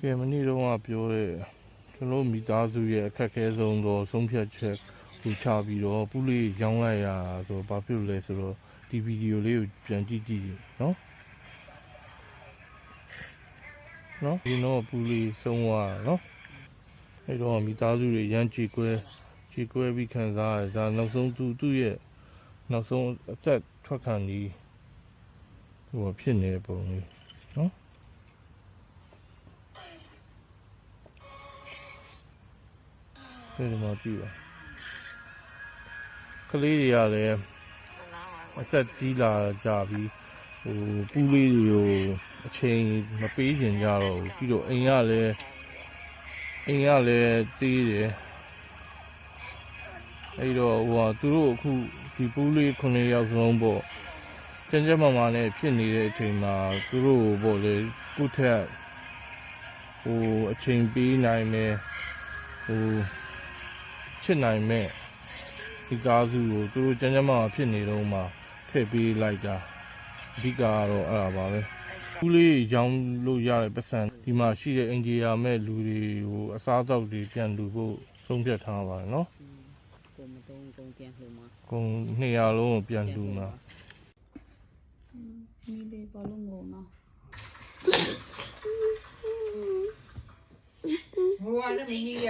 ကဲမနေ့တော့ပြောတဲ့ကျွန်တော်မိသားစုရဲ့အခက်အခဲဆုံးတော့ဆုံးဖြတ်ချက်ကိုချပြီးတော့ပူလေးရောင်းလိုက်ရဆိုတော့ဘာဖြစ်လို့လဲဆိုတော့ဒီဗီဒီယိုလေးကိုပြန်ကြည့်နော်ဒီတော့ပူလေးဆုံးသွားနော်အဲ့တော့မိသားစုတွေရမ်းကြေကွဲပြီးခံစားရဒါနောက်ဆုံးသူ့ရဲ့နောက်ဆုံးအသက်ထွက်ခံပြီးဟိုဖြစ်နေတဲ့ပုံလေးနော်ဒီမှာကြည့်ပါကလေးတွေကလည်းအသက်ကြီးလာကြပြီးဟိုပူးလေးတွေကိုအချိန်မပေးချင်ကြတော့ဘူးပြီးတော့အိမ်ကလည်းသေးတယ်အဲ့တော့ဟိုသူတို့အခုဒီပူးလေး9ယောက်စလုံးပေါ့ကျန်းမာနဲ့ဖြစ်နေတဲ့အချိန်မှာသူတို့ပေါ့လေကုထက်ဟိုအချိန်ပေးနိုင်မယ်ဟိုဖြစ်နိုင်မဲ့ဒီကားစုကိုသူတို့ကျန်းမာဖြစ်နေတော့မှထည့်ပေးလိုက်တာအဓိကကတော့အဲ့ဒါပါပဲပူးလေးရောင်းလို့ရတဲ့ပတ်စံဒီမှာရှိတဲ့အင်ဂျီယာမဲ့လူတွေကိုအစားအသောက်တွေပြန်လူဖို့ဆုံးဖြတ်ထားပါတယ်နော်ကုန်ပြန်လှူမှာကုန်200လုံးကိုပြန်လှူမှာမိလေးဘာလို့ငုံနော်ဟိုကလည်းမကြီးရ